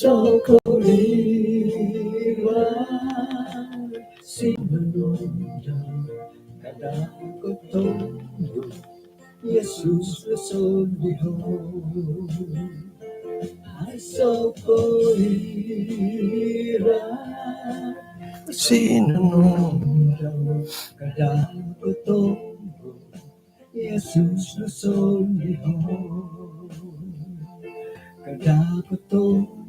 Sokoliwan sinunod kadakotong Yesus nasoliho ay sokoliwan sinunod kadakotong Yesus nasoliho kadakotong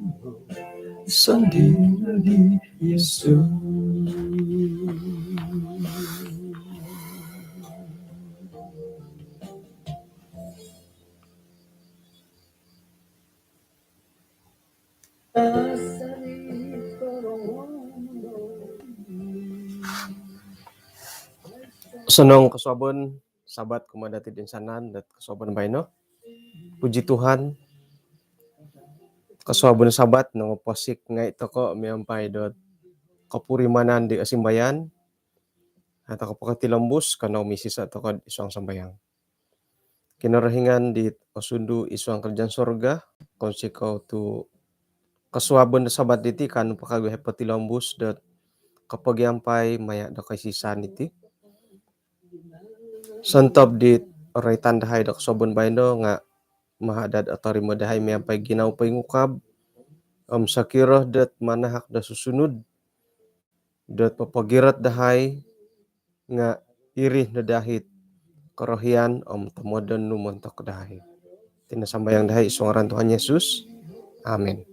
sandino ni Yesus. Senong kasabon sabat kumadati din sanan dat kasabon bayno. Puji Tuhan kasabon sabat nang posik ngai toko miampai dot kapurimanan di asimbayan atau kapakati lembus kanau misi sa toko isuang sambayang. Kinarahingan di osundu isuang kerjaan sorga konsi kau tu kasuabon sabat iti kan pakagu hepati lembus dot kapagiampai maya da kaisisan iti. Santop di oray tandahay da kasabon bayno nga mahadad atau rimadahay miampai ginaw ngukab sakiro dat manahak da susunod dat papagirat dahay nga irih na dahit karohian tamodon numontok dahay. Tinasambayang dahay isong ngaran Tuhan Yesus. Amen.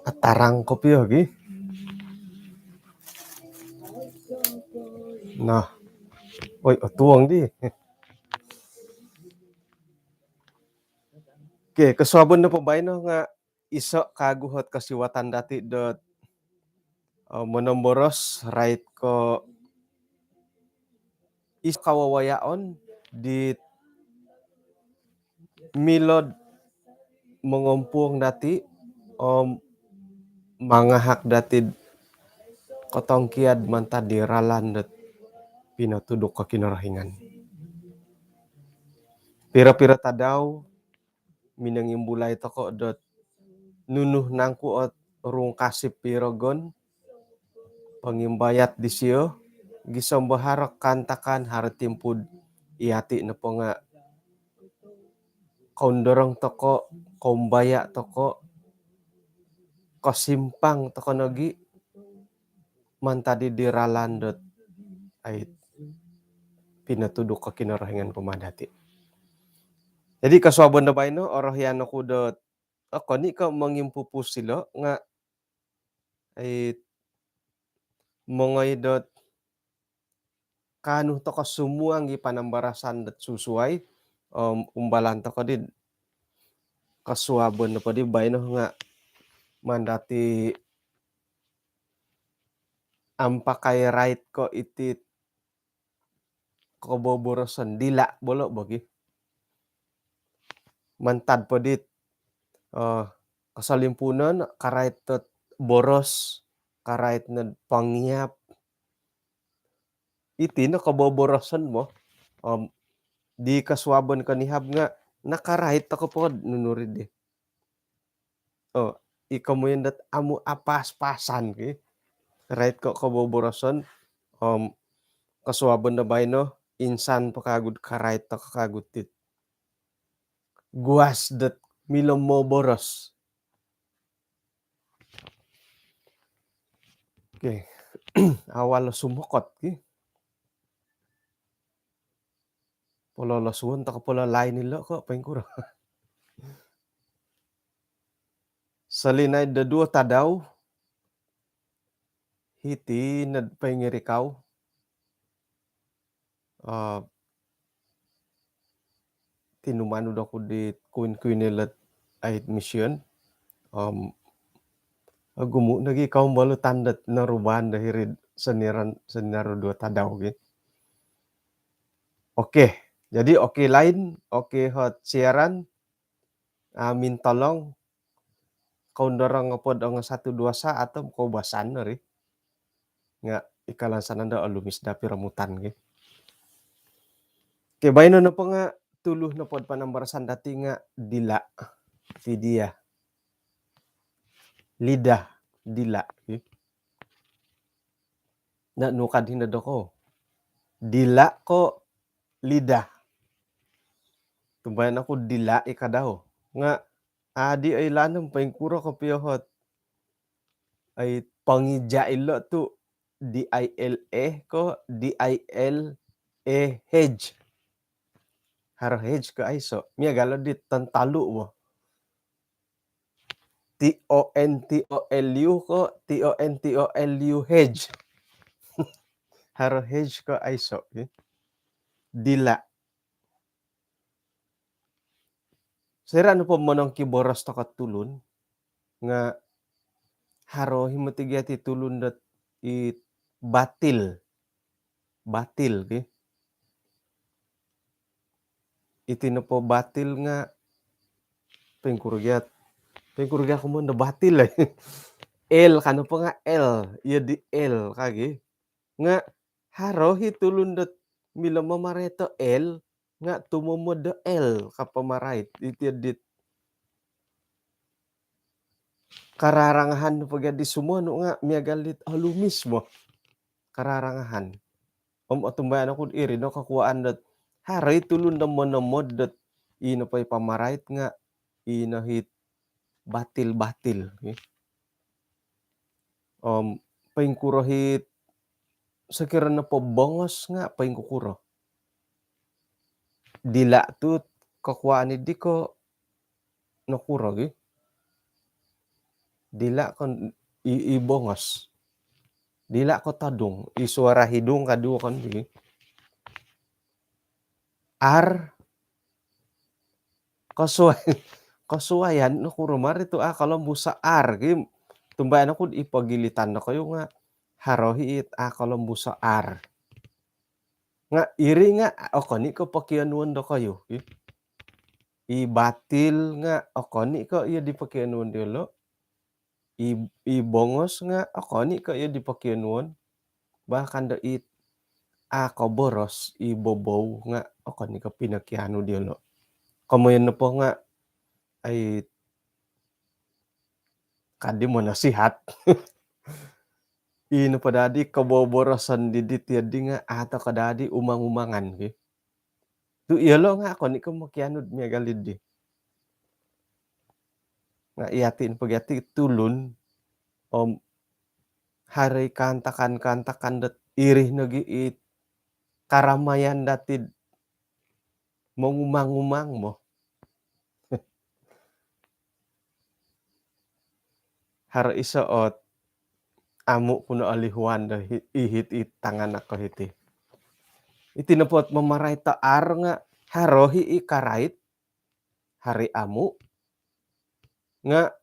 Atarang kopi lagi. Nah, oi tuang di. Oke, kasabon na po ba nga iso kaguhot kasiwatan dati dot monomboros right ko is kawawayaon di milod mengompung dati mangahak dati kotongkiad manta diralan dot pinatudok ka kinarahingan. Pira-pira tadaw minangimbulay toko dot nunuh nangku ot rung kasip pirogon pangimbayat di siyo gisong baharok kantakan haratimpud iati na po nga kaundorong toko kaumbaya toko kasimpang toko nogi mantadi diralan dot ay pinatudok ka kinarahingan pumadati. Jadi kasabon na bayno orohyan ako dot ako ni ka mangimpupus silo nga ay mongay dot kanu to ka sumuang gipanambarasan dot susuay umbalan to ka din kasuabon na pa di bayno nga mandati ampakay right ko iti kaboborosan dila bolo bagi mantad po dit kasalimpunan karait tot boros karait na pangyap iti na kaboborosan mo di kasuabon kanihab nga nakarait ako po nunurid ikaw mo yun dat amu apas-pasan ki right ko kaboborosan kasuabon na bayno insan pakagud karait ta kakagutit guas dat milom mo boros. Okay. Awal sumukot ki pololosuon ta pala lain nila ko pengkura. Salinay dadua tadaw hiti nadpengirikaw tinumano ako di kuin-kuinilat ay mission gumu nagi ikaw balo tandat na ruban dahirid saniro dua tadaw gitu. Oke, jadi oke lain, oke hot siaran amin tolong kau dorong ngapod ang 1-2 saat atau kau basan nari nga ikalan sananda alumis dapi ramutan gitu. Oke, bayno na po nga tuluh na pod panambarasan dati nga dila ti dia, lidah, dila, nanukad hinadako. Dila ko lidah, tumbayan ako dila ikadaw, nga adi ay lanam paingkuro ko piyohot ay pangijailo tu DILE ko DILE hedge. Haro hedge ko aiso, miya galo dit tantalu mo. TONTOLU ko TONTOLU hedge. Haro hedge ko aiso, dila. Sira ano po manong kiboras to katulon nga haro himatigia ti tulon dat batil. Batil iti na po batil nga pengkurgyat ko mo na batil L kano po nga L, iya di L kagi. Nga haro hitulon dat mila mamareto L nga tumumod da L kapamarait iti dit kararangahan no pagadi sumono nga miagalit alu mismo kararangahan. Atumbayan ako iri no kakuaan dat haray tulon da manamod dat ino pa'y pamarait nga ino hit batil-batil. Paingkuro hit sakira na po bongos nga paingkukuro. Dila tu kakuaan di ko nakuro dila kon ibongos. Dila ko tadong isuara hidung kadu kon R kasuwayan nakuro marito kalau busa R tumbayan ako ipagilitan na kayo nga harohi kalau busa R. Nga iri nga okoni ko pakianuan do kayo. Ibatil nga okoni ko iya dipakianuan dilo. Ibongos nga okoni ko iya dipakianuan. Bahkan da boros ibobow nga okoni ko pinakiano dilo. Kamuyan na po nga ay kadi mo nasihat. Ino pa dadi kaboborosan didit yadi nga ata kadadi umang-umangan tu iyalo nga ako ni ko makianod miya galid nga iatin pagyati tulon haray kantakan dat irih nagiit karamayan datid mangumang-umang mo. Haro isoot amo kuno alihuan da ihit tangan ako hiti. Itinapot mamaray taar nga harohi ikarait hari amo nga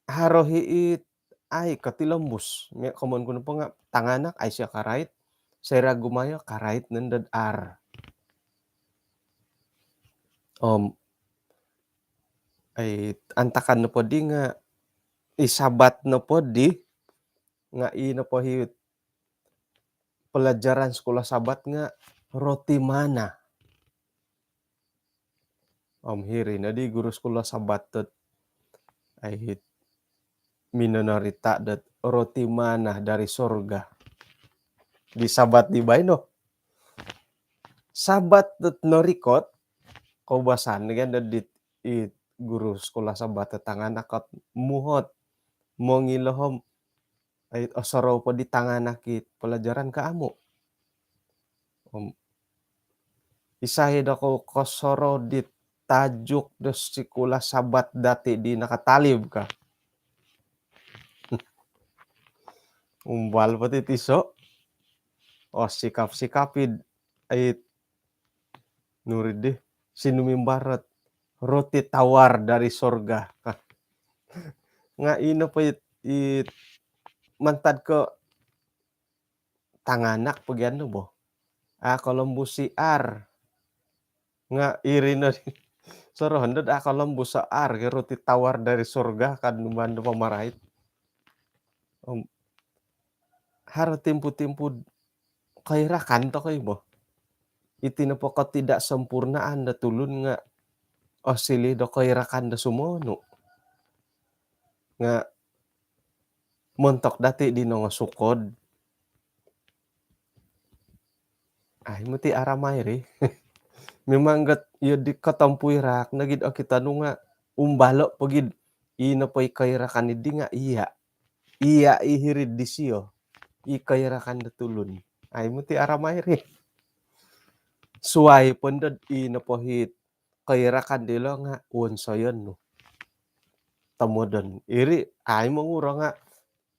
harohi ay katilambus. May kamon kuno po nga tanganak ay siya karait. Sera gumayo karait nandad ar. Ay antakan na po di nga isabat na po di nga ina po hit pelajaran sekolah sabat nga roti mana. Hiri na di guru sekolah sabat tet ay hit minonarita dat roti mana dari sorga. Di sabat di bayno. Sabat tet norikot kaubasan gan dit guru sekolah sabat tanganak kat muhot mongilohom ay osoro po di tanganak it pelajaran ka amo. Isahid ako kosoro dit tajuk dos sekolah sabat dati di nakatalib ka. Umbal pati tiso. Sikap-sikapid ay nurid di sinumimbarat roti tawar dari sorga. Nga ino pa it mantad ko tanganak pagyano bo. Columbus R. Nga iri na sorohan dad Columbus R roti tawar dari sorga kan numan pamarait. Haro timpu-timpu kairakan to kayo mo. iti na po katidaksempurnaan da tulun nga silih do kairakan da sumono nga montok dati di no nga sukod ay mo ti aramay ri. Mimanggat iyo di katampuy rak nagid a kita no nga umbalo pagid ino pa'y kairakan idi nga iya ihirid di siyo ikairakan da tulun ay mo ti aramay ri. Suway pondod ino pohit kairakan di lo nga unsayon no tamodon iri ay mangura nga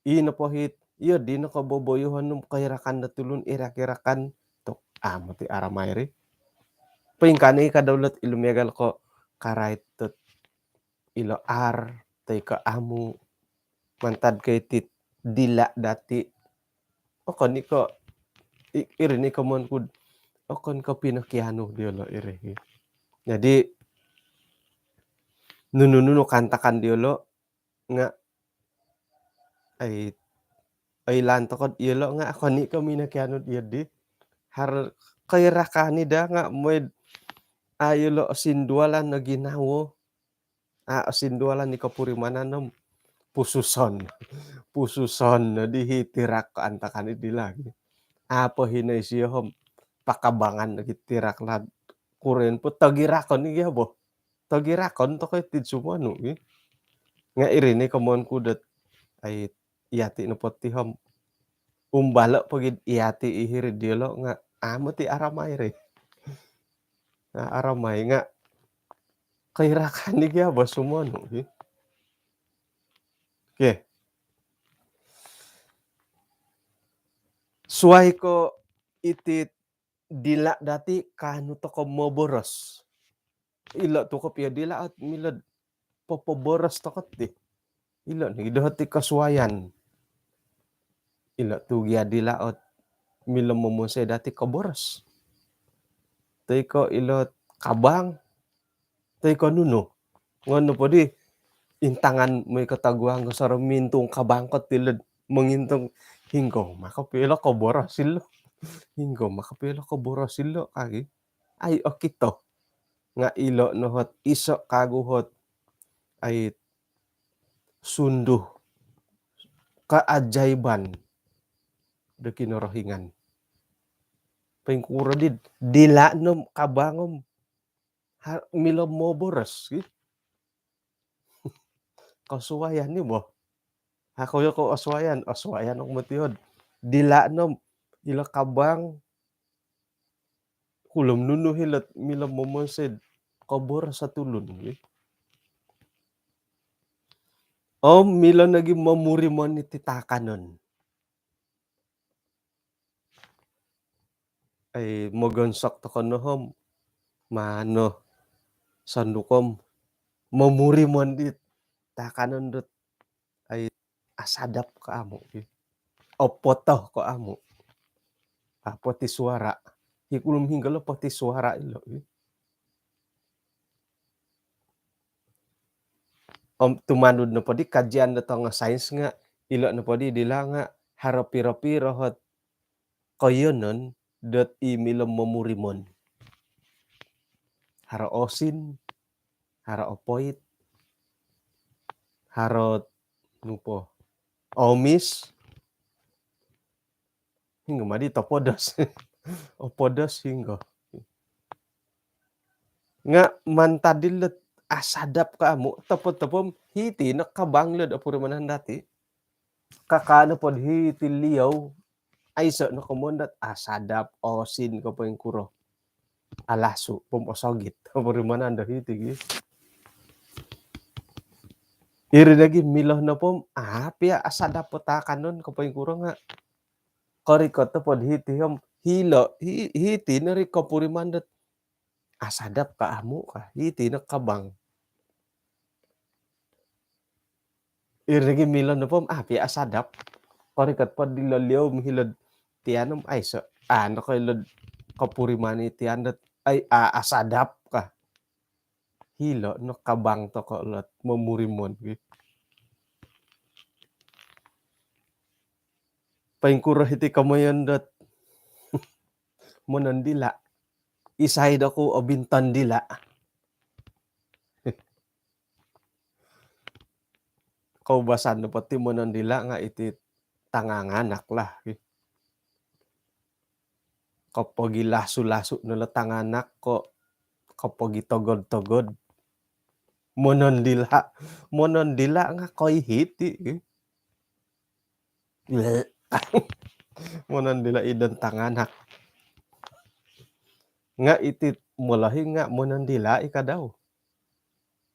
ino pohit iyo di na kaboboyohan num kairakan da tulun irak-irakan tok mo ti aramay ri. Paingkani kadawlat ilumegal ko karayat tot ilo tay ka amu mantad kay tit dila dati okon iko iri ni kamon kud okon ka pinakiano diolo iri. Jadi nununo kantakan diolo nga ay lanto kod iolo nga akon ni ka minakiano diyo di har kairakani da nga moy ayolo sindualan na ginawo sindualan ni kapurimanan pususon. Pususon na di hitirak antakan idi lagi. Apo hinay siyom pakabangan na gitirak lad kuren po tagirakon ni gyabo. Tagirakon to kay tid sumano nga iri ni kamon kudet ay iyati na po tihom umbalo pagid iyati ihirid diolo nga amo ti aramay ri. Nga aramay nga kairakan ni gyabo sumano Ke suway ko iti dila dati kano to ko moboros. Ila to ko pia dila at milad papaboros to kat ila nagidahot ti kasuwayan. Ila to giya dila at mila momose dati kaboros. Tay ko ilot kabang. Tay ko nuno. Ngano po di intangan may katagwang ko sa mintong kabangkot tilad mangintong hinggo makapila ko borosilo. Hinggo makapila ko borosilo kagi. Ay okito nga ilo nohot iso kaguhot ay sundo kaajayban da kinorohingan. Paingkuro did dila nom kabangom mila moboros kasuwayan ni mo. Hakoyo ko aswayan ok matihod. Dila nom ila kabang kulom nuno hilat mila momosed kaboros sa tulon. Mila naging mamurimon ni titakanon. Ay mogonsak to konohom mano sandukom mamurimon dit takanon dot ay asadap ka amo opoto ko amo poti suara hikulum hinggalo poti suara ilo tumanod na podi kajian na nga science nga ilo na podi dila nga haro piro-piro hot koyonon dot imilom mamurimon haro osin haro opoit haro nupo omis hingga madi topodos opodos hingga nga mantadilet asadap ka amo tapom hiti nakabanglod apurimanan dati kakano pod hiti liyaw ay so nakamondat asadap osin ko po yung kuro alaso pumosogit apurimanan da hiti iri lagi milah na pom pia asadap po takanon ko po yung kuro nga korikot to pod hiti hilo hiti na rin kapurimandat asadap ka amo ka hiti nakabang irigi milan na pom pia asadap korikat pod dilaliw mihilad tianom ay so ano kailad kapurimani tiandat ay asadap ka hilo nakabang to ko lot mamurimon paingkuro hiti kamayan dat monandila Isay daku o bintan dila. Kaubasan no pati monon dila nga iti tanganganak lah. Kapag lasu-lasu no tanganak ko kapag togod-togod. Monon dila nga koy hiti. Monon dila idon tanganak. Nga iti mulahi nga monon dila ikadaw.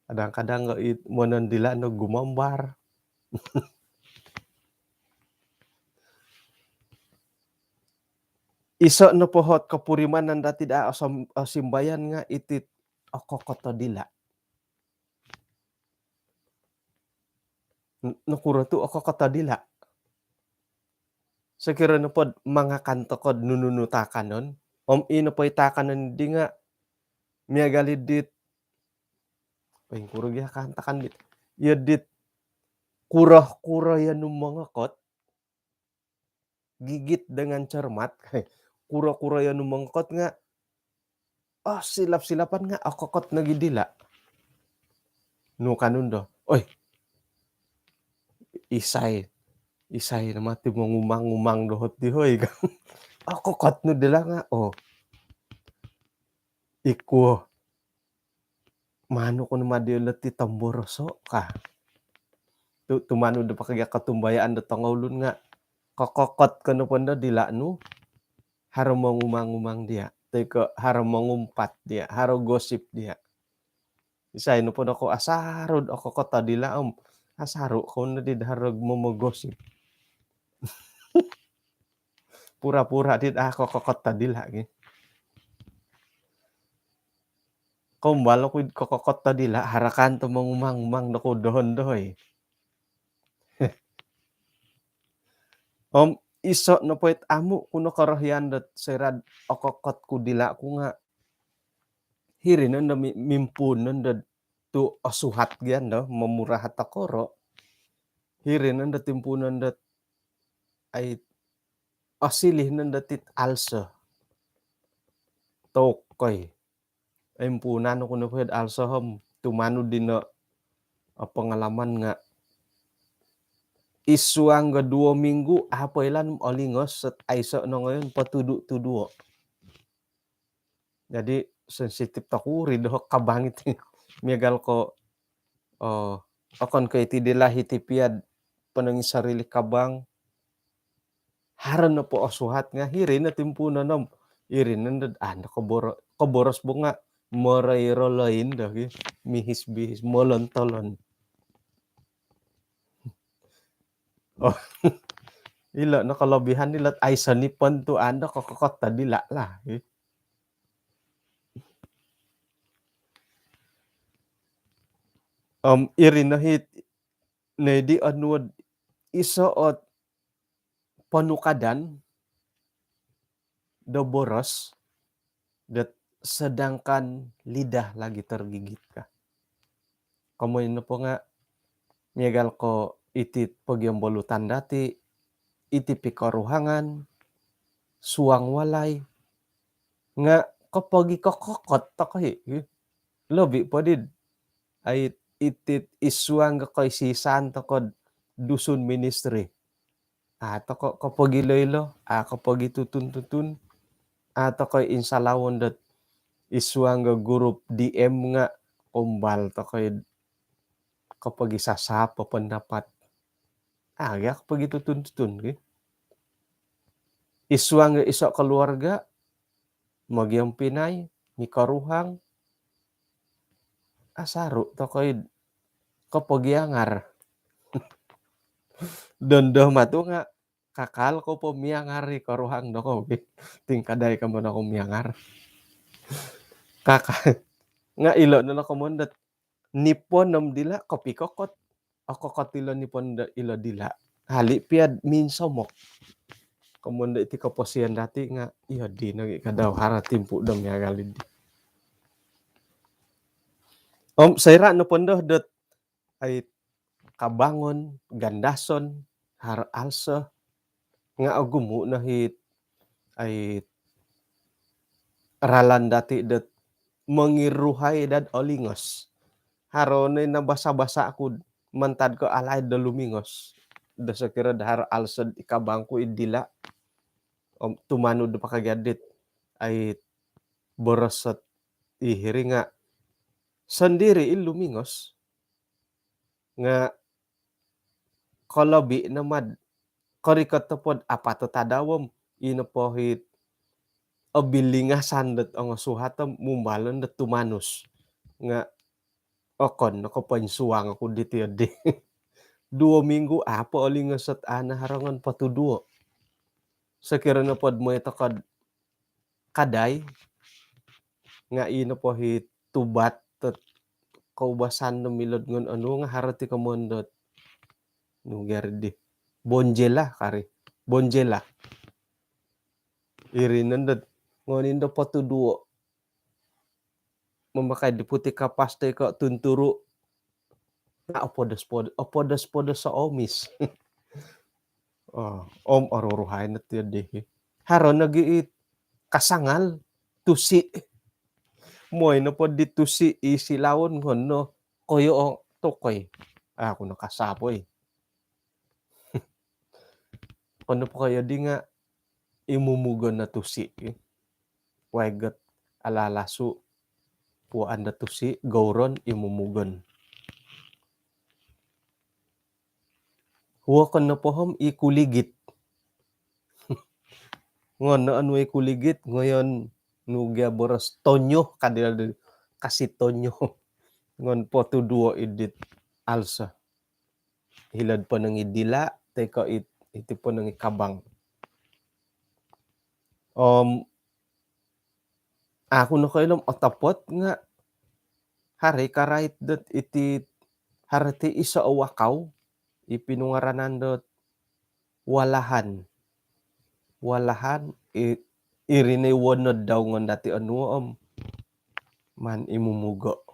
Kadang-kadang nga monon dila no gumambar. Iso no pohot kapuriman nanda tida simbayan nga iti okokoto dila. Nakuro tu okokoto dila. Sakira no pod mga kanto kod nununutakan nun. Ino po itakan nun di nga miyagalid dit. Ay, kuro gya kantakan dit. Yadit kurah-kurah yan ng mga kot. Gigit dengan cermat. Kura-kura yan ng mga kot nga. Silap-silapan nga. Okokot na gidila. No kanundo. Oy. Isay na mati mo ngumang dohot di hoy. Okokot no dila nga. Iko. Mano ko naman di ulit tamboroso ka. Tumano da pa kaya katumbayaan da tangawlun nga. Kokokot ka no panda dila no. Haro mangumang dia. Teko haro mangumpat dia. Haro gosip dia. Isay no po ako asarod ako kota dila asaro ko na di harog mo magosip. Pura-pura dit ako kokota dila. Kumbalo ko kokota dila harakan to mangumang dako dohon doy. Iso no poet amu kuno karahyan dat serad okokot ku dila ku nga hirin na mimpunan dat tu osuhat gian do memurahat takoro hirin na timpunan dat ay osilih na datit alsa tokoy ay impunan ko no poet alsa tumano din na pengalaman nga isuang ga 2 minggu apa ilan olingos set aiso no ngayon patudu-tuduo. Jadi sensitif taku rido kabangit miagal ko akon ko iti dila hitipiad panangi sarili kabang haran na po osuhat nga hirin na timpunan nom irin na kaboros bo nga marayro lain dagi mihis-bihis molon-tolon. Ila nakalabihan nila ay sanipan tu anda kokokot dila lah. Irin na hit nedi anuad isoot panukadan do boros dat sedangkan lidah lagi tergigit ka. Kamu ino po nga miagal ko iti pagyambolutan dati iti pikaruhangan suang walay nga kapag ikakokot takoy lobi po did ay itit isuang kakoy sisan takod dusun ministry. Toko kapag iloilo kapag itutun-tutun takoy insalawon dat isuang group DM nga kumbal takoy kapag isasapa pendapat. Kapag itutun-tutun isuang iso keluarga magyang pinay mikaruhang asaro takoy kapag yangar. Dondo matu nga kakal ko po miyangar karuhang dako tingkaday ka mo na kong miyangar. Nga ilo na nakamundat nipon nam dila kopi kokot okokot ilo nipon ilo dila hali piad minso mo kamunda iti kaposian dati nga iya di nagi kadaw hara timpu dam yagalid. Sayra no pondo dot ay kabangon gandason har alsa nga agumo na hit ay ralan dati det mengiruhay dad olingos. Harone na basa-basa ako mantad ko alay da lumingos. Da sakira dahar alsad ikabangko idila. Tumanud da pakagadit ay borosot ihiri nga sendiri lumingos nga kalabi namad karikat pod apato tadawom inapohit abilinga sandet ang suhatam mumbalon da tumanus nga okon nakapansuwang ako dito yadi. 2 minggu apa olingas at ana harangan patuduo. Sakira na pod mo ito kaday nga inapohit tubat at kaubasan na milod ngon ano nga harati ka mondot nugerdi bonjela kari bonjela irinandot ngonin do patuduo memakai diputi kapaste ka tunturu na opodas sa omis. Om aruruhay na tiyo di haron nagiit kasangal tusi moy na pod di tusi isilawon ngon no koyo o tokoy ako nakasapoy. Ano po kayo di nga imumugon na tusi waigat alalasu puan na tusi gauron imumugon. Huwakan na pohom ikuligit. Ngon na ano ikuligit ngayon nugya boros tonyo kadil kasi tonyo ngon po tuduo idit alsa hilad pa nang idila teka iti po nang ikabang. Ako na kayo otapot nga hari karait dot iti harati isa awakaw ipinungaranan dot walahan irinay wonod daw ngon dati ano man imumugo.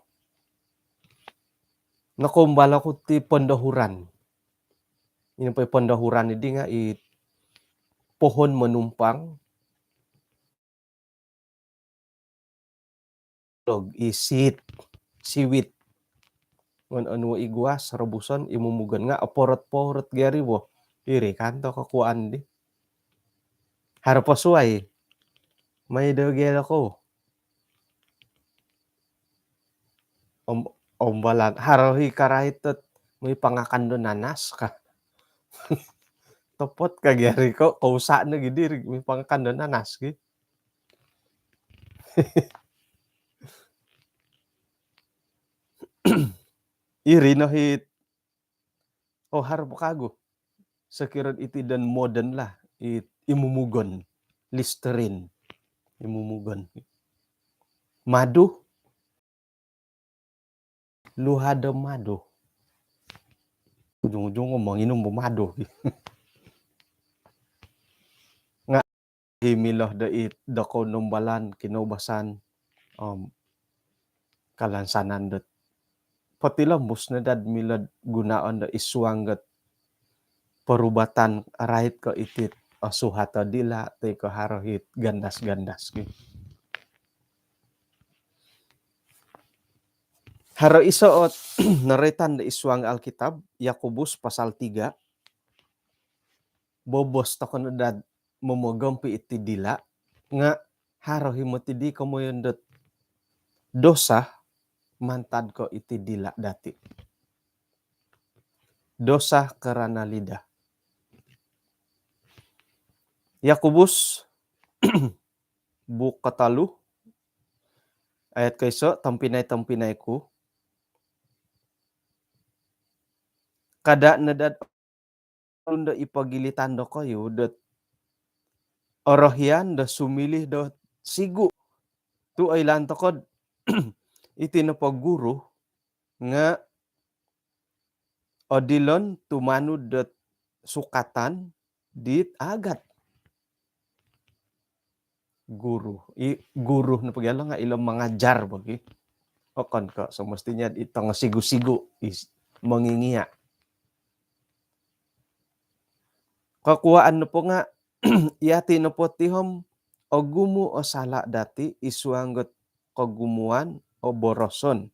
Nakumbala ko ti pandahuran. Yun pa pandahuran hindi nga pohon manumpang siwit ngon ano igwas rabuson imumugan nga aporot geri wo iri kanto kakuan di harapasuay may dagel ako ombalan harohi karahit may pangakando nanas ka topot kageri ko kausa na gidi may pangakando nanas gi. Iri no hit harap kago sakiran iti dan modern lah imumugon listerin imumugon madu luhada madu ujung-ujung manginom madu nga himilah dait dako nombalan kinobasan kalansanan dot patila musnadad milad gunaon da iswanggat perubatan rahit ko itit suhata dila te ko harohit gandas-gandas ki. Haro isoot naretan da iswang Alkitab Yakobus pasal 3 bobos ta kanudad momogampi iti dila nga haro himotidi kamoyon dot dosa mantad ko iti dila dati. Dosa karana lidah. Yakobus buk 3 ayat kaiso tampinay ko kada nadad unda ipagilitan do kayo dot orohyan da sumilih do sigu tu ay lantokod iti napaguro nga odilon tumanud dot sukatan dit agat guru na pagyalo nga ilang mga jar bagi okon ka so mestinya ito nga sigu-sigu is mangingiya kakuhaan na po nga iyati na po tihom Ogumu o sala dati isuanggot kagumuan o boroson.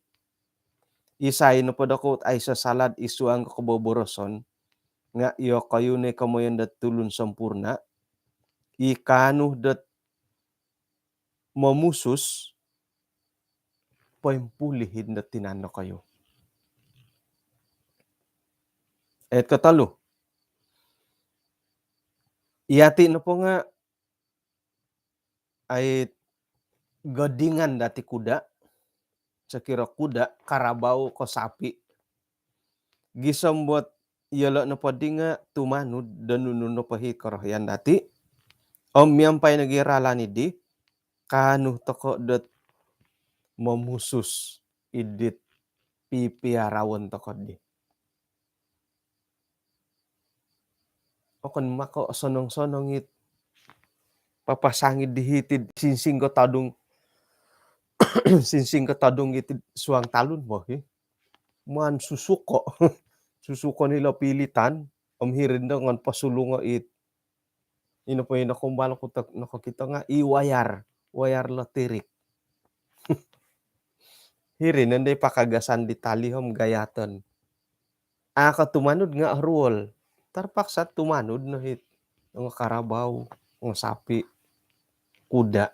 Isay no podakot ay sa salad isuang kaboboroson nga iyo kayo ne kamoyan dat tulun sempurna ikanuh dat mamusus paimpulihin dat tinano kayo. Et katalo. Iyati na po nga ay gadingan dati kuda. Sakira kuda, karabao ko sapi. Gisambot yala na po di nga tumanud danunun no pahit karahayan dati. Miyampay nagirala ni di. Kanu toko dat mamusus idit pipiarawan toko di. O kan mako sonong-sonong it papasangid dihitid sinsing ko tadong sinsing ko tadong itid suang talon mo man susuko susuko nila pilitan hirin daw ngan pasulungo it ino po yung nakumbalo ko nakakita nga wayar latirik hirin nanday pakagasan di talihom gayaton tumanod nga ruol tarpaksa tumanod no hit nga karabaw nga sapi kuda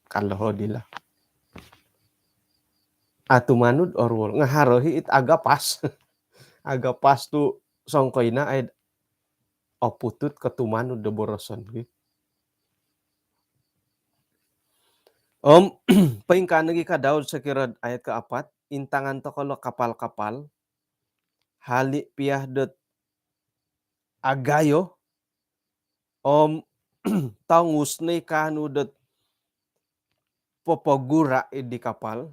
kalaho dila tumanod orwol nga harohi it agapas agapas tu songkoy na ay putut katumanod da boroson paingkan lagi ka daud sa kirad ayat kaapat intangan to kalo kapal-kapal hali piah det agayo tangus na kanu det popogura di kapal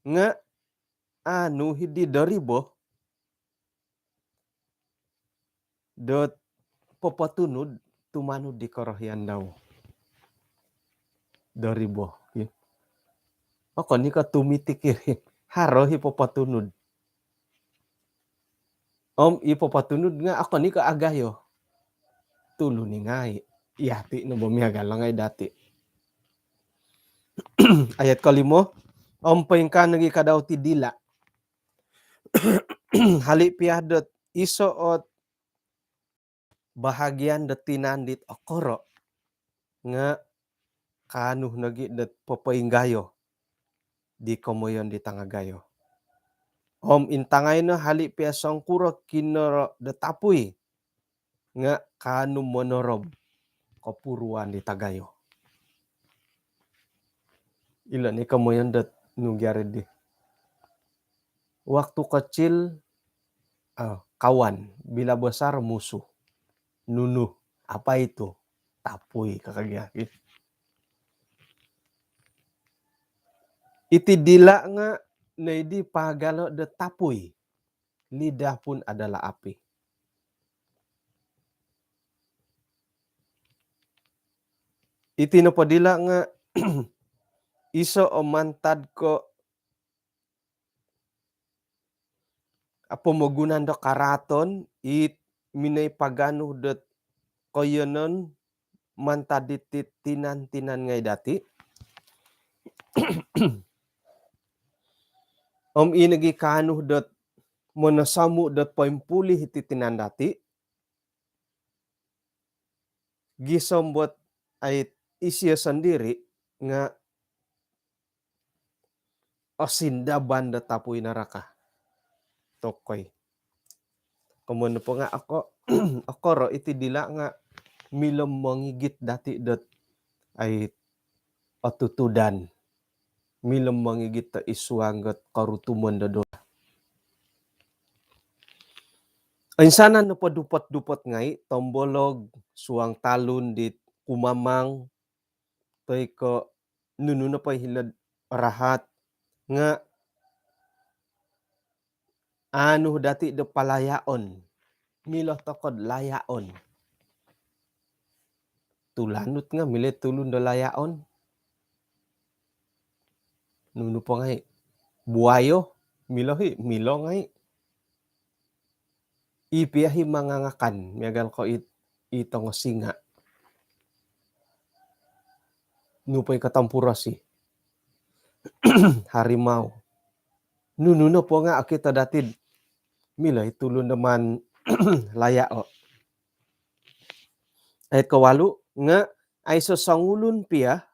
nga hidi daribo dot popatunud tumanud di karahian daw daribo ako ni ka tumitikir haro hipopatunod ipopatunod nga ako ni ka agayo tulo ni ngay iyati no bumiyaga lang ay dati ayat kalimo paingkan nagi kadaw ti dila hali piadot isoot bahagian det tinandit okoro nga kanuh nagi det papainggayo di komoyon di tangagayo intangay no hali piasong kuro kinoro detapuy nga kanu monorob kapuruan di tagayo ilan ni komoyon det nugyari di waktu kecil kawan bila besar musuh nunuh apa itu tapuy kakagyakin iti dila nga na di pagalo de tapuy lidah pun adalah api iti no padila nga iso mantad ko pamagunan do karaton it minay pagano det koyonon mantad ditit tinan ngay dati inagi kanuh det monasamu det paimpuli iti tinan dati gisombot ay isya sendiri nga osindaban det tapuy naraka tokoy kumun po nga ako ro iti dila nga milom mangigit dati det ay patutudan milom mangigit ta isuanggot karutumon do insanan no padupot-dupot ngay tombolog suang talun dit kumamang toy ko nuno pa hilad rahat nga dati de palayaon milo tokod layaon tulanut nga milet tulun do layaon nuno pa ngay buayo milo ngay ipiahi mangangakan miagal ko itong singa Nupay katampurasi harimau. Nununo po nga kita datid mila itulo naman laya o. Ayat kawalu nga ay sasangulun piya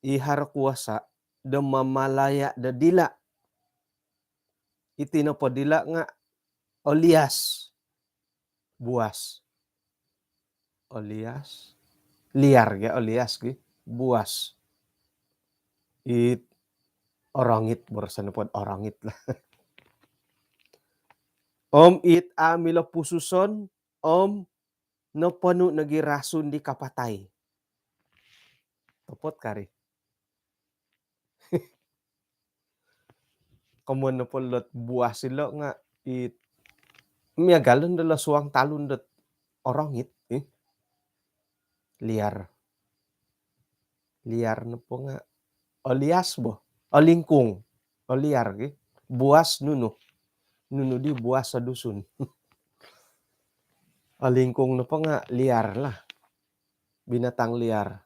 ihara kuasa da mamalaya da dila. Iti na po dila nga olias buas. Olias liar ga olias gi buas. It orangit barasan po orangit lah. It amila pususon no panu nagirason di kapatay. Topot kari. Kamuan na po lot buas sila nga it miagalon dala suang talon dat orangit liar. Liar na po nga olias bo. Olingkong. Oliar gi. Buas nuno. Nuno di buas sa dusun. Olingkong na po nga liar lah. Binatang liar.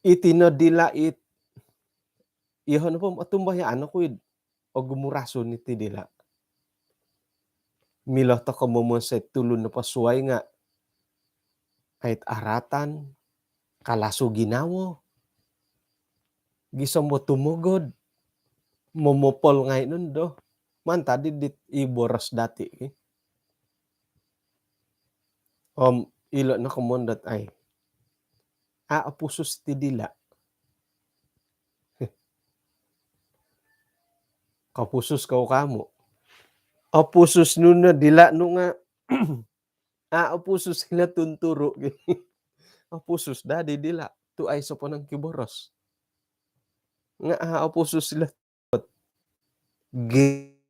Itinadila it iho na po matumbahyan ako o gumurason iti dila. Milo to kamumonset tulon na pasuay nga kahit aratan kalaso ginawo gisam mo tumugod momopol ngay nun do man tadi dit iboras dati ilo na kamondat ay pusos ti dila kapusos kau kamo pusos nun na dila no nga pusos sila tunturo pusos dadi dila tu ay sa panang kiboros nga pusos sila dila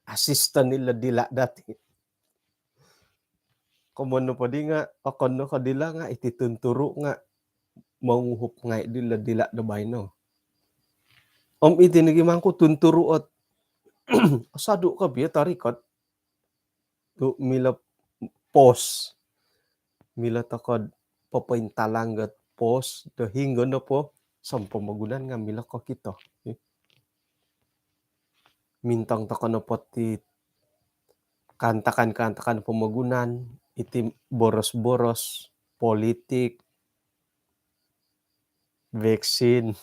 assistant nila dila dati kumano pa di nga akon no kadila nga ititunturo nga manguhup nga dila da bayno itinigimang ko tunturuot asado ka biya tarikot tu mila pos mila takod papaintalanggat pos da hinggo na po sampamagunan nga mila ko kito mintang takon na pati kantakan pamagunan iti boros-boros politik vaccine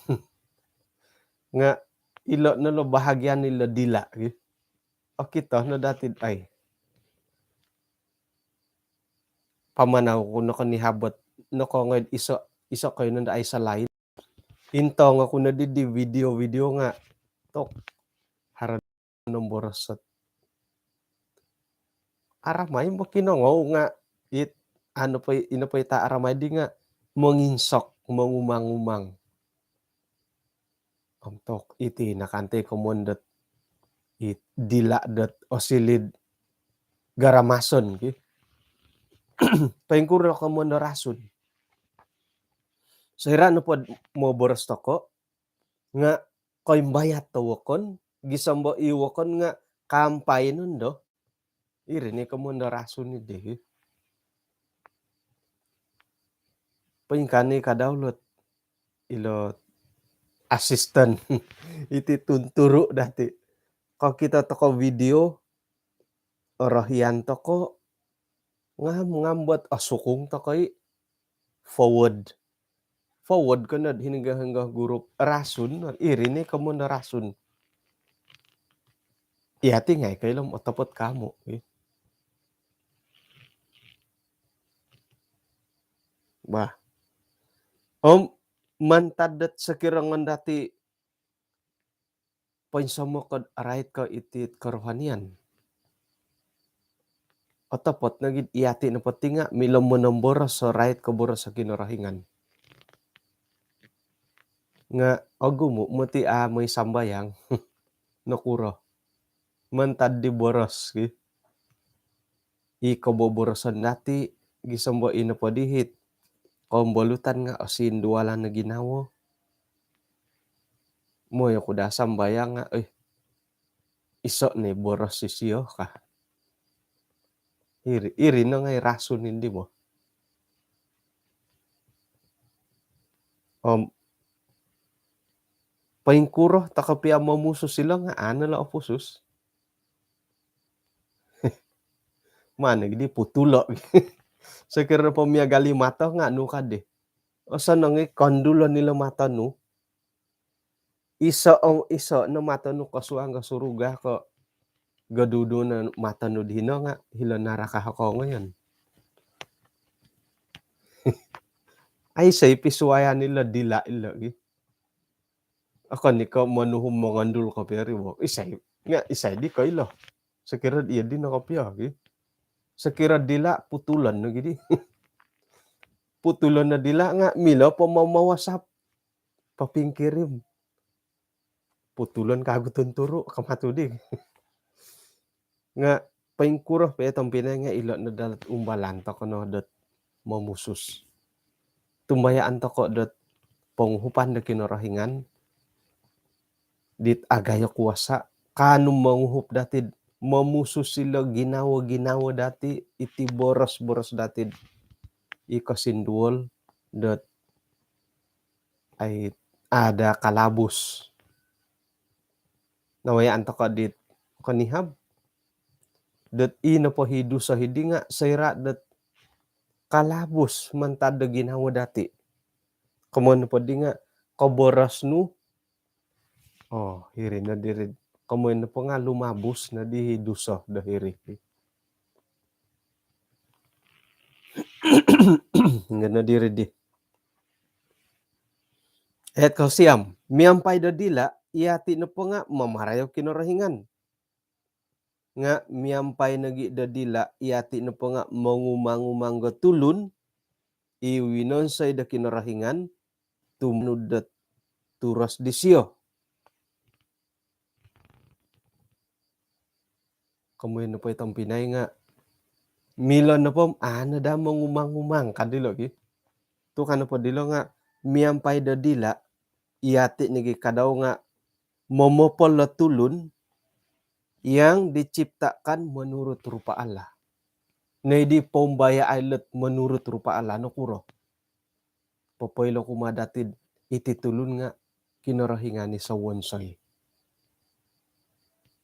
nga ilo na lo bahagyan nila dila o kito no datid ay pamanaw ko no kanihabot no ko ngad iso kayo nun ay sa line into nga ko na di video nga tok harad ng borosot aramay mo kinongaw nga ino pa ita aramay di nga manginsok mangumang tok iti nakante komondat dila dat osilid garamason paingkuro ka mo na rason so hira no pod mo boros toko nga koy bayat tawakon gisambo iwakon nga kampay nun do irini ka mo na rason ni de paingkani kadawlot ilo assistant iti tunturo dati ko kita toko video orahian toko ngambot asukong takay forward ko na hiningga guru rason irini ka mo na rason iyati ngay kayo lang otapot kamo ba mantadat sa kirangan dati pansamo kad arait ka iti karohanian otapot nagid iyati na pati nga milam mo ng boros sa right ka boros sa kinarahingan nga agumo muti may sambayang nakuro mantad di boros ikaboborosan dati gisambo ina padihit kumbolutan nga asin duwalan na ginawo mo yung kuda sambayang nga iso ni boros sisiyo kah, iri no ngay rason hindi mo. Paingkuro takapia mamuso sila nga ano la opusus, maneg di putulo. Sekira pamiyagali mata nga anu kade. O sanangi kandulan nila mata no, iso no mata no kasuang kasuruga ko gadudo na mata no dihino nga hila narakahako ngayon. Ay say pisuayan nila dila ila gi. Akan ni ka manuhum mangandul ka peri wo. Isay di kailo. Sekira iya di nakapya gi. Sekira dila putulan na gidi. Putulan na dila nga milo pamamawasap papingkirim. Putulan kagutan turo kamatudig. Nga paingkuro pa itong pinay nga ilo na dalat umbalan to kono dat mamusus. Tumbayaan to ko dat panghupan na kinorahingan dit agayo kuwasa kanum manghup datid mamusus sila ginawa dati iti boros datid ikasinduol dat ay ada kalabus. Nawayaan to ka dit kanihab dat ina po hidu sa hidi nga sayra dat kalabus mantada ginawa dati. Kamun po di nga kaboras no. Hiri na diri. Kamun na po nga lumabus na di hiduso dahiri. Nga na diri di. Et kausiam, miampay da dila, iati na po nga mamarayaw kinorahingan. Nga miampay nagi da dila, iati na po nga mangumang tulun, iwinon say da kinorahingan, tumnud da turas disyo. Kamuin na po itong pinay nga, milon na po, ano da mangumang kadilo ki. Tu kano po dilo nga, miampay da dila, iati nigi kadaw nga, momopol na tulun, yang diciptakan menurut rupa Allah. Na di pombaya ailet menurut rupa Allah no kuro. Popoylo kumadatid iti tulun nga kinorahingan ni sa wonsoy.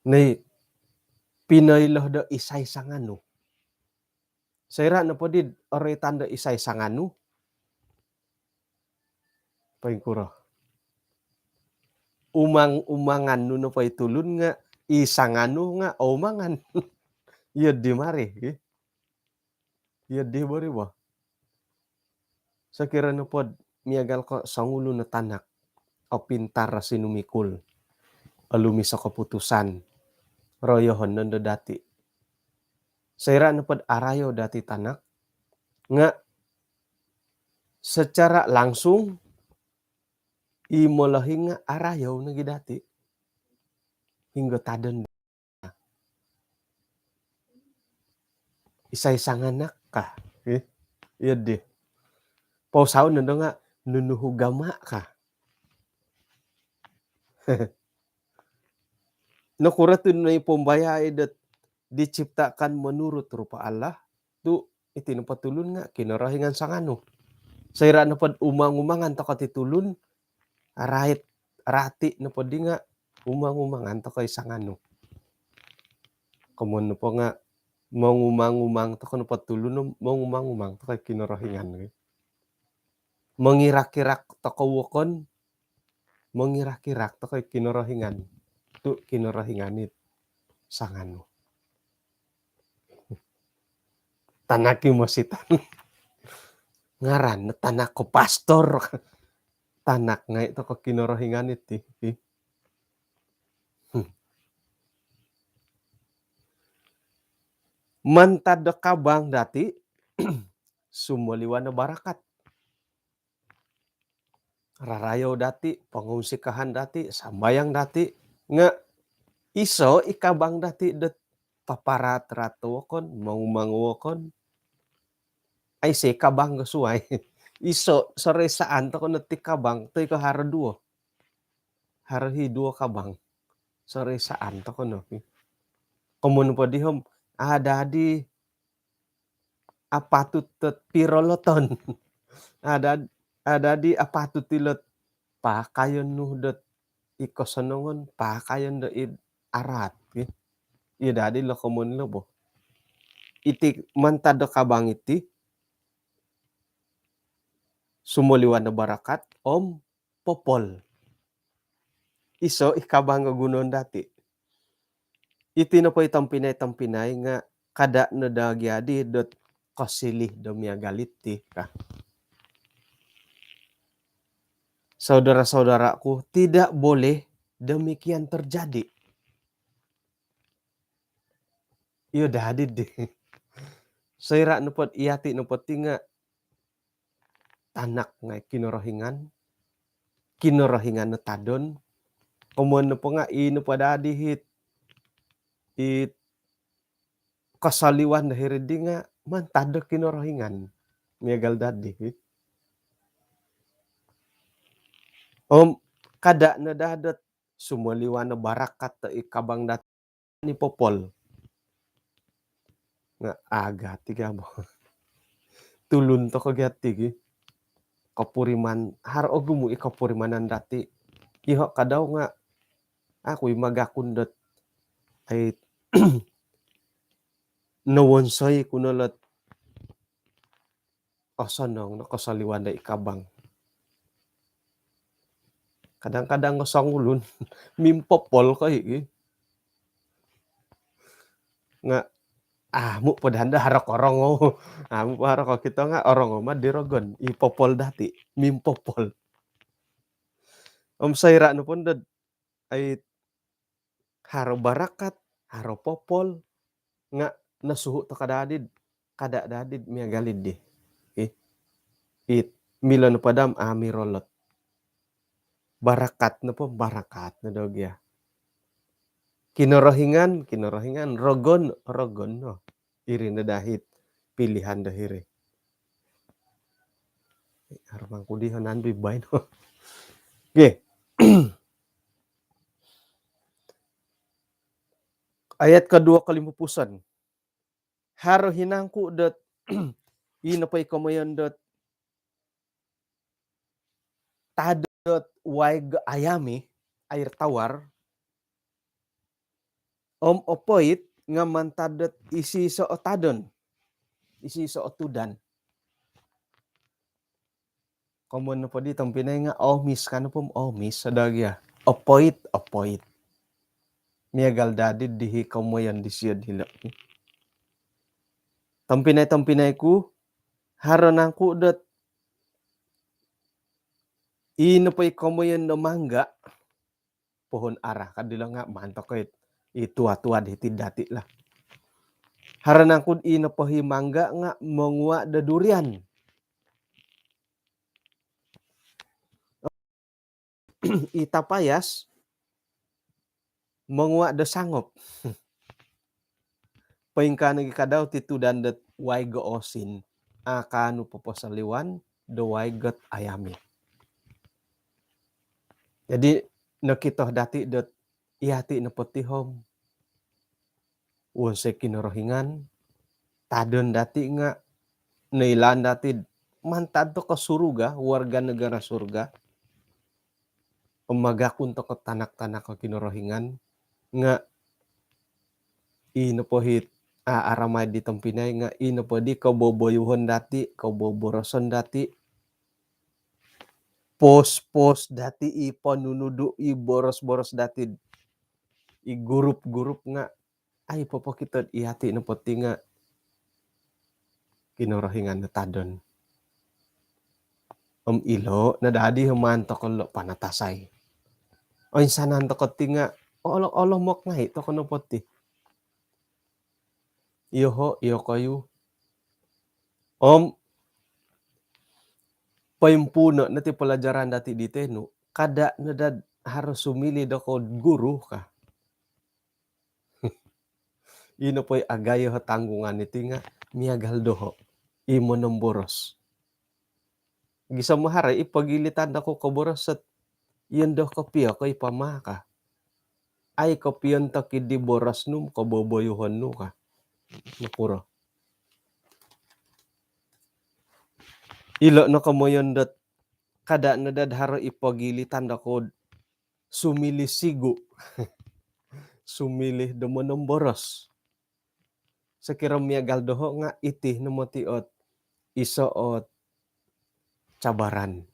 Nay pinaylo da isay sangano. Sayra na po did oray tanda isay sangano. Paingkuro. Umangan no pay tulun nga isangano nga umangan. Iya di mari. Iya di bari ba? Sakira na pod miagal ko sangulo na tanak o pintar sinumikul. Alumi sa kaputusan. Royohon nando dati. Sayra na pod arayo dati tanak. Nga secara langsung imolahi nga arayaw na gidati. Hingga tadan. Isay-sanganak ka. Iya di. Pausaw nando nga nunuhugama ka. Nakuratun na ipombaya dat diciptakan menurut rupa Allah. Tu itinupatulun nga kinorahingan sangano. Sayra na pod umang-umangan to katitulun. Arait rati na pod di nga umang-umangan to kay sangano. Kamun na po nga mangumang-umang to kano patulun no mangumang-umang to kay kinorahingan. Mangirak-kirak to kawakon. Mangirak-kirak to kay kinorahingan. Tu kinorahinganit sangano. Tanaki mo si ngaran na tanak ko pastor. Tanak nga ito ko kinorahinganit eh. Mantad kabang dati sumuliwan na barakat. Rarayaw dati, pangungsikahan dati, sambayang dati. Nga iso ikabang dati dat paparat-rato wakon, mangumanguwakon. Ay say kabang gasuay. Iso sa resaan to ko nati kabang, to ko haraduo. Harahiduo kabang. Sa resaan to ko no. komun padihom adadi apatut tet piroloton ada adadi apatut tilot pakayon nuh det iko sonongon pakayon da id arat iya dadi lo komun lo boh iti mantado kabang iti sumuliwan na barakat om popol iso ikabang gunon dati iti na po itampinay nga kada na dagyadi dot kasilih domya galiti ka. Saudara-saudaraku, tidak boleh demikian terjadi. Iyo dadid deh. Saira nupot iyati nupot tinga tanak nga kinorohingan na tadon, kumuan na po nga ino pa dadi it kasaliwan dahil di nga man tado kinorohingan. Miyagal dadi. Kada na dadat sumuliwan na barakat ta ikabang dat ni popol. Nga aga tiga mo. Tulun to kagyati kapuriman haro gumu ikapurimanan dati. Iho kadaw nga ako magakundot ay nawonsay kunalat osanong nakasaliwan da ikabang. Kadang-kadang ngosangulun mimpopol kay nga mo padanda harok orongo. Mo harok kita nga orongo madirogon ipopol dati mimpopol. Sayra no pundad ay haro barakat, haro popol nga nasuhu to kada dadid miyagalid di. It milo no padam amirolot. Barakat na po, barakat na dogya. Kinorohingan, rogon no. Iri na dahit pilihan dahiri. Harapang kudihan nandoy bay no. Okay. Ayat kedua kalimupusan. Haro hinangku dot inapay kamayan dot tadot waig ayami air tawar opoit nga mantadot isi so otadon isi so otudan komun po di tampinay nga omis kano po omis sa dagya opoit miyagal dadid dihi kamayan disiyad hila tampinay ku haro nangku dot inapay kamayan no mangga pohon arah kadila nga mantok itua-tua diti dati lah. Haranang kud inapahi mangga nga mangwa da durian. Itapayas mangwa da sangop. Paingka nagi kadaw titudan dat way goosin akanu popasaliwan da way gat ayami. Jadi nakitoh dati dat ihati na potihom unsay kinorohingan tadon dati nga nailan dati mantad to ka suruga warga negara surga pemagakun to ka tanak-tanak ka kinorohingan nga inopohit aramay di tampinay nga inopodi kaboboyuhon dati kaboboroson dati pos dati ipanunudu boros-boros dati gurup nga ay popokitod ihati na poti nga kinorohingan na tadon. Ilo na dadi humanto ko panatasay. O insanan to koti nga olok mok nga ito kono poti. Iyo kayo. Payumpuno na ti pelajaran dati di tenu kada nadad harus sumili do ko guru ka. Ino po'y agayo tanggungan iti nga miyagal doho imo nomboros. Gisa maharay ipagilitan ako kaboros at iyan do kapiyo ko ipamaka. Ay kopiyon ta kidi boras nu kaboboyohan nu ka, nakuro. Ilo no kamoyon dat kada na dadharo ipagilitan dako sumilih sigu, sumilih demonom boros. Sekira miagal doho nga itih no motiot isoot cabaran.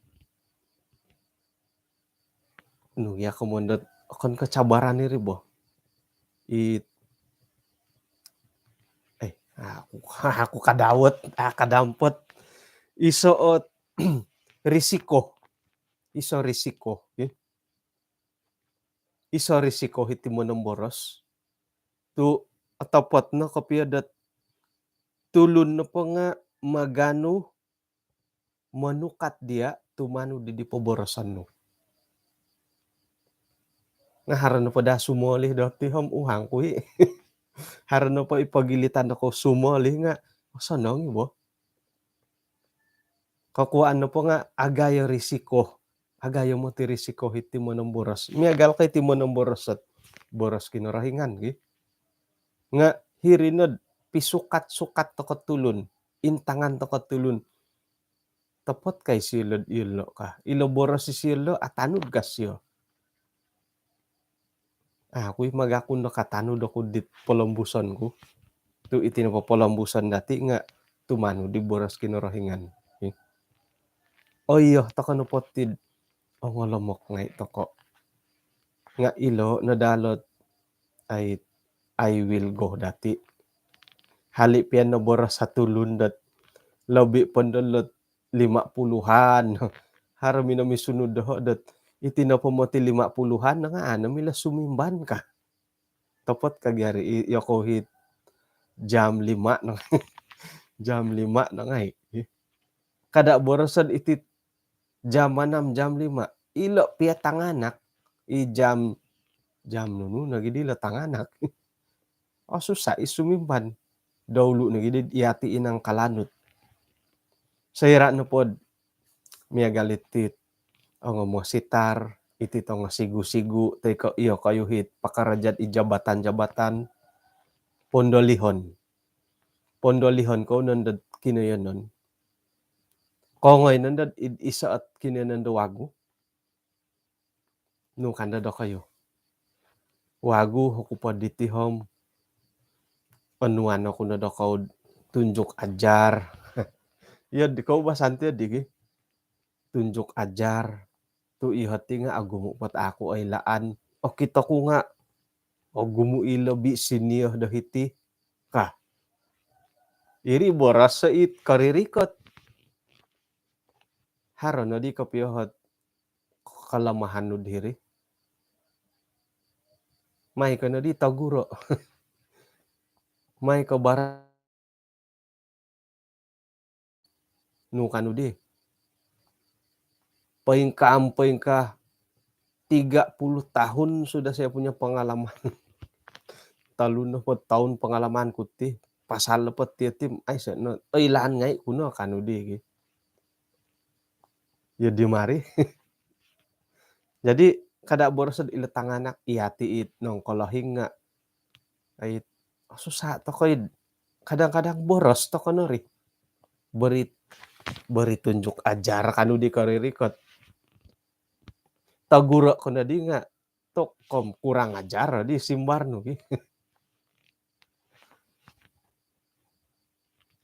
Nu ya komondot kon kecabaran iri boh. Aku kadawet, kadampot isoot risiko, iso risiko, iso risiko iti monom boros. Tu atopotno kopia dat tulun no po nga magano manukat dia tumano di paborosan no. Nga harano po da sumolih dati hom uhang ko harano po ipagilitan ako sumolih nga sanang ibo. Kakuan no po nga agayo risiko. Agayo mo ti risiko iti monom boros. Miagal kay ti monom boros at boros kinurahingan nga hirinod pisukat-sukat to katulon, intangan to katulon. Tapot kay silod ilo ka. Ilo boros si silo at tanud kasyo. Ako'y magakon nakatanud ako dit polambusan ko. Tu iti na polambusan dati nga tumano di boros kinurahingan. Oyo to kano potid ang alamok nga ito ko. Nga ilo nadalot ay I will go dati. Halip yan na boros sa tulun dat labi pandalot 50-an. Harami na may sunod daho dat iti na pumoti 50-an na nga mila sumimban ka. Tapot kagyari yoko hit jam 5 na jam 5 na nga Kada borosan iti jam 6, jam 5. Ilo piya tanganak jam nunu nagidila tanganak. Susah isumimban. Dawlo nagidid iyati inang kalanot. Sayra no pod miagalitit ang mo sitar iti to nga sigu-sigu teko iyo kayo hit pakarajat ijabatan-jabatan pondolihon ko nandad kinayon nun. Kongoy nandad isa at kinayon wagu. No kanda do kayo. Wagu hukupad diti hom. Anuan ako na do kaw tunjuk ajar. Yan di ko basante digi. Tunjuk ajar. Tu ihati nga agumupat ako ay laan. O kita ko nga. O gumuilo bi siniyo dahiti. Ka. Iri boras sa it karirikot. Haro na di kapiyahot kalamahan no diri. May ka na di taguro. May ka bara. No kano di. Paing ka 30 tahun sudah saya punya pengalaman. Talun na po taon pengalaman ko ti. Pasal na po ti tim. Ay ilan ngay kuno kano di. Ya di mari. Jadi kada borosad ilatanganak iyati it nong kolahing nga. Ay susah to koy. Kadang-kadang boros to kono ri. Beri tunjuk ajar kanu di karirikot. Taguro ko na di nga. Kom kurang ajar di simbar no.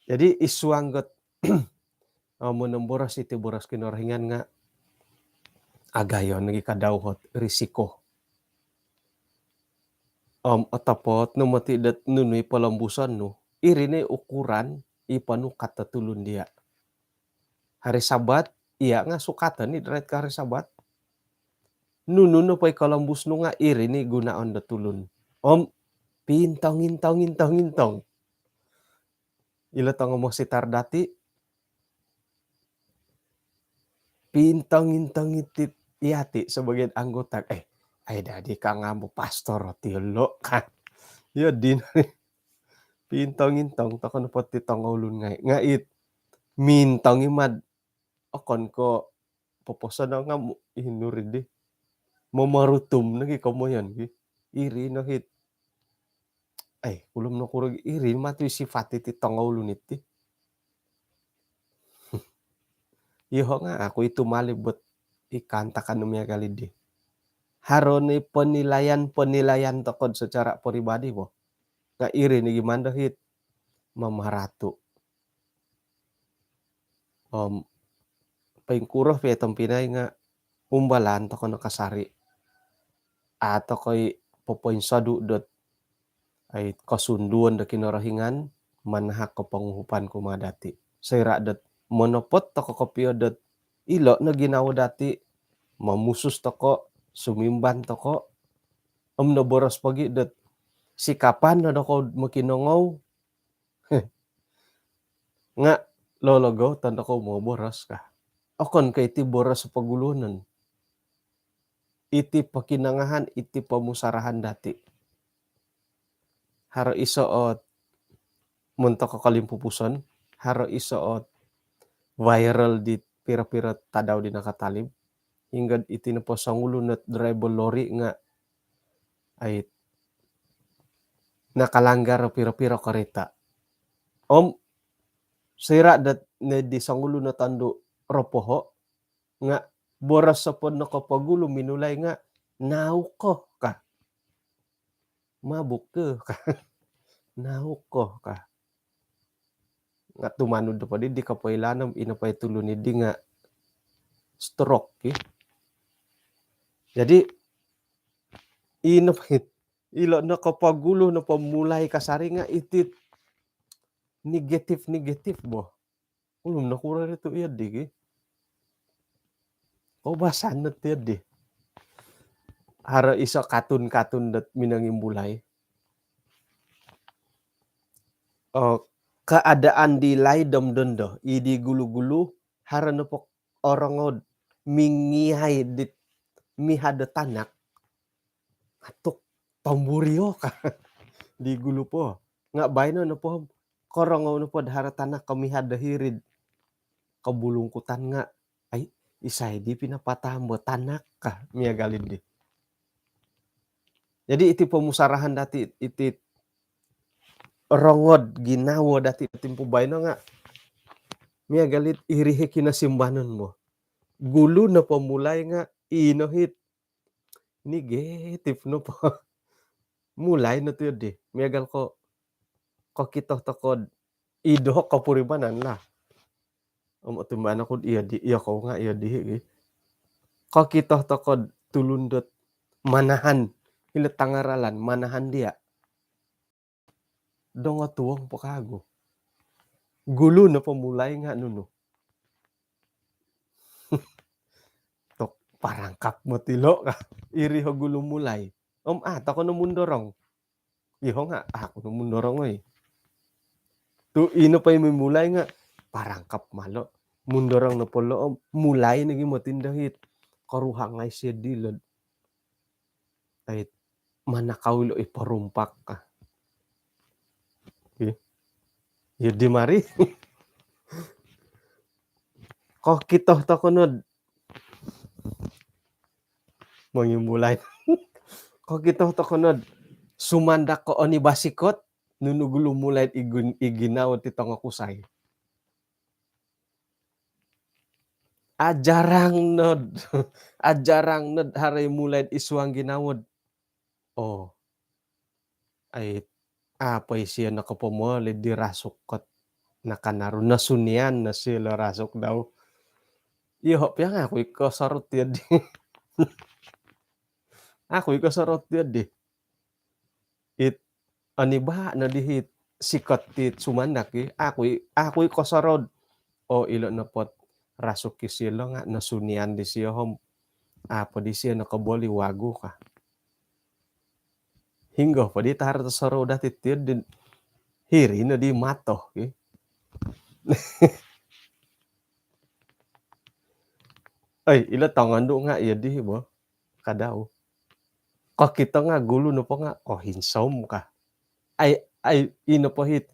Jadi isuanggot monom boros iti boros kinurahingan nga agayon nagi kadawhot risiko. Atapot no matidat nunoy palambusan no. Irine ukuran ipanu katatulun dia. Hari Sabat iya nga sukatan ni dret ka hari Sabat. Nununo pay kalambus no nga irine gunaon da tulun. Pintong. Ila tong mo sitar dati. Pintong itit iyati sebagian anggota. Ay dadi ka nga mo pastor o tilo ka. Yo din. Pintong to kono pati tong ulun nga it. Mintong imad. Akon ko poposa na nga inurid di. Mamarutum nagi kamo yan. iri no hit, ulum no kurog iri matu sifat ti tongol lunit ti. Iho nga aku itu malibut ikantakan no miyagalid di. Haroni penilaian tokod secara pribadi mo. Nga iri ni gimana hit mamaratu. Paingkuroh pe pinay nga umbalan toko nakasari. Ato koy popoinsadu dot ay kasunduan da kinarahingan manahak ko panguhupan ko mga dati. Sayra dot monopot toko kopio dot ilo na ginawa dati mamusus toko sumimban toko na boros pagi dot sikapan na dako makinongaw nga lologaw tanda ko mo boros ka. Okon kay iti boros sa pagulunan. Iti pakinangahan, iti pamusarahan dati. Haro isoot munto ko kalimpupuson, haro isoot viral di pira-pira tadaw di nakatalib. Hingga iti na po sangulo na driver lorry nga ay nakalanggar pira-pira kareta. Sira dat na di sangulo na tando ropoho nga boras sa pod nakapagulo minulay nga nauko ka. Mabuk ka. Nauko ka. Nga tumanod pa di ka pailanam ina pa itulo ni di nga stroke Jadi ino pa ilo nakapagulo na pamulay kasari nga itit negative bo. Ulum nakura rito iyad di basan na tiyad di. Hara isa katun-katun dat minangimbulay. Keadaan di laydom dondo idi gulu-gulu hara na po orangod mingihay dit mihada tanak atuk pamburio ka di gulu po nga bayno na po korongaw na po hara tanak kamihada hirid kabulungkutan nga ay isay di pinapatamo tanak ka miyagalid di. Jadi iti pamusarahan dati iti rongod ginawa dati timpo bayno nga miyagalid irihe kinasimbanon mo. Gulo na pamulay nga inohit negative no po. Mulay na to di. Miyagal ko kito tokod idohok kapuribanan la. Tumana ko iya ko nga iya di. Kito tokod tulundot manahan ilat tangaralan manahan dia. Donga tuwang pakago. Gulo na pamulay nga nuno. Tok parangkap mo tilo ka. Iri ho gulo mulay. Tako no mundorong. Iho nga ako no mundorong oy. Tu ino pa yung mulay nga parangkap malo. Mundorong na polo mulay naging matindahit. Karuhang ay siya dilod. Ay manakawilo iparumpak ka. Yudi mari. Ko kito to kunod. Mangimulay. Ko kito to kunod. Sumandak ko oni basikot. Nunugulo mulay iginaw ti tong akusay. Ajarang nod haray mulay iswang ginawod. Ay apay siya nakapamolid di rasukot nakanaro nasunian na sila rasok daw. Ihop yang ako ikasarot yan di. Ako ikasarot yan di. Aniba na dihit sikat tit sumandak ako ikasarod. Ilo na pot rasok kisilo nga nasunian di siya hom. Apa di siya nakaboli wago ka. Hingga pa di tahar tasaro dati tit din hiri na di mato. Ay ila tangan do nga iya di bo kadaw. Kita nga gulo no po nga hinsom ka. Ay ino po hit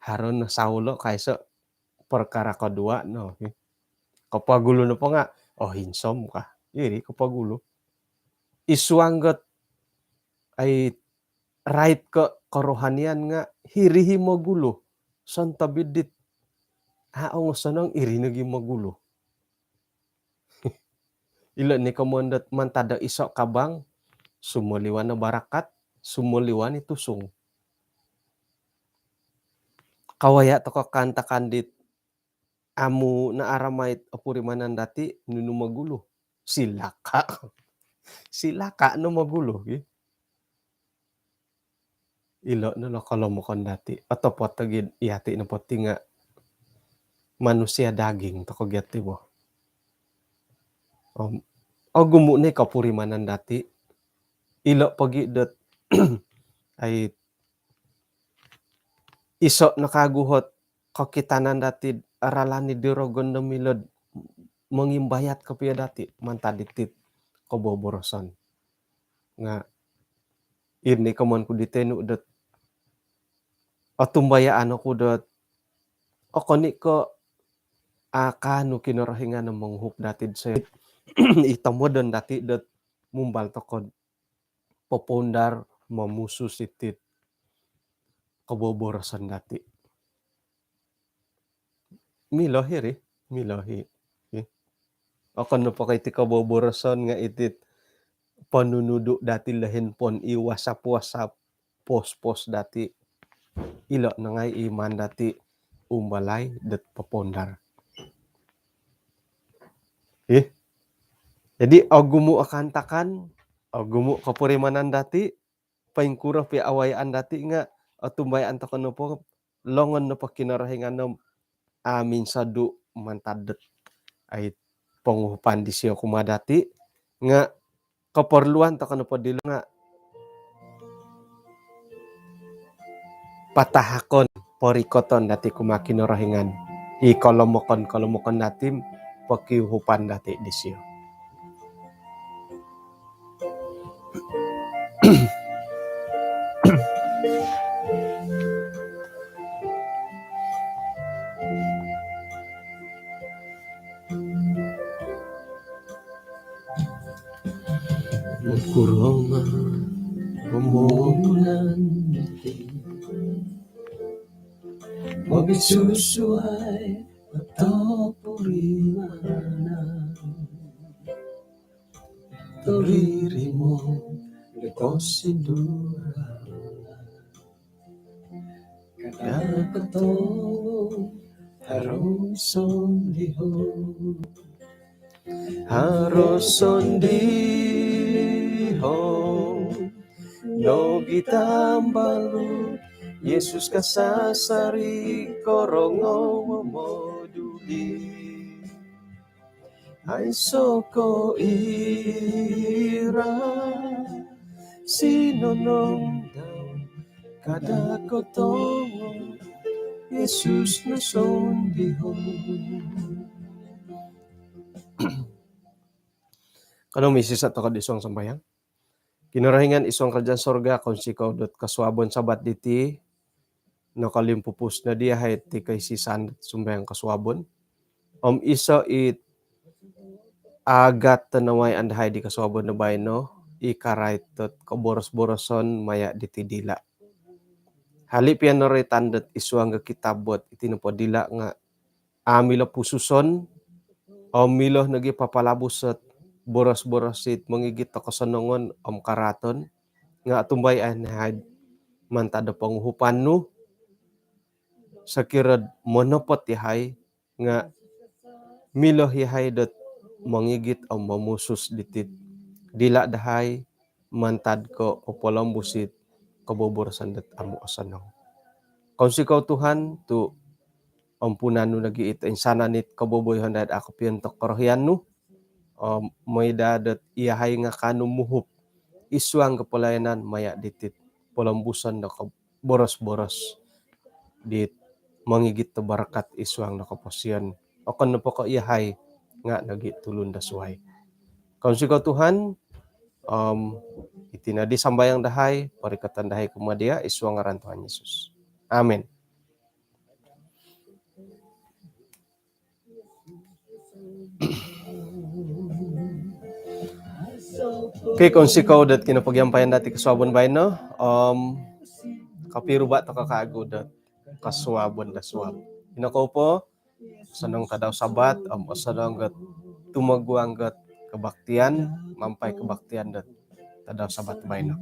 haron na saulo kaysa perkara kedua no. Kapagulo no po nga hinsom ka. Iri kapagulo. Iswanggot ay right kerohanian nga hirihi magulo santa bidit aong sanang irinagi magulo. Ila ni kamondat mantada iso kabang sumuliwan na barakat, sumuliwan ni tusong. Kawaya to kanta kandit amu na aramait apuri manandati nunu magulo. Silaka. Silaka no magulo. Ilo no lo kalau mo kandati. Atau potagid ihati na poti nga manusia daging to kagyati mo. O gumu ni kapuri manandati. Ilo pagi dat ay iso nakaguhot kakitanan dati aralani dirogon na milod mangimbayat kapia dati mantaditit kaboborosan nga ini kamon ko ditenu dat atumbayaan ako dat ako ni ko akano kinarahingan ng manghuk datid sa itamo don dati dat mumbal tokod popondar mamusus itit kaboborosan dati milohi ako no pa kay ti kaboborosan nga itit panunudo dati lahin pon iwasap-wasap pos dati ilo na ngay iman dati umbalay dat papondar. Jadi gumu akantakan gumu kapurimanan dati paingkura pi awayaan dati nga tumbayaan to kano po longon no pakinarahingan no amin sadu mantadet ay panguhupan di siya kumadati nga kaperluan to kano po dilo nga patahakon porikoton dati kumakinarahingan ikolomokon dati pakiuhupan dati di siya. Kuroma pemulan magsusuay atau purimana toririmu lekosidura kada ketong haroson diho no gitambalu Yesus kasasari korongo moduli ay soko ira sinonong daw kada kotong Yesus nason diho. Kanong misis at ka isong sambayang? Kinurahingan isong kerajaan sorga kung sikaw dot kaswabon sabat diti nakalimpupus na diya hay ti kay sisan sumbayang kaswabon. Iso it agat tanaway andahay di kaswabon na bay no ikarait tot kaboros-boroson maya diti dila. Halip yan no retandat isuang nga kitabot itinupo dila nga amilo pususon milo nagi papalabos at boros-borosit mangigit to kasanongon karaton nga atumbay anhad mantada panguhupan no sa kirad monopot yahay nga milo yahay dot mangigit mamusus ditit dila dahay mantad ko opolambusit kaboborosan dat amo asanong. Kung sikaw Tuhan tu ampunan no nagiit insana nit kaboboyhan dad ako piantok korohyan no may dadat iyahay nga kanong muhup isuang kapalayanan maya ditit polambusan na boros-boros dit mangigit to barakat isuang nakaposyan o kan po ko iyahay nga nagitulon da suhay. Kung sigaw Tuhan itinadi sambayang dahay parikatan dahay kumadia isuang ngaran Tuhan Yesus. Amen. So Okay, kung sikaw dat kinapagyampayan dati kaswabon ba no? Kapiru ba to kakaago dat kaswabon da swab. Inako po, sanang tadaw sabat, sanang gat tumagwang gat kabaktian, mampay kabaktian dat tadaw sabat ba no?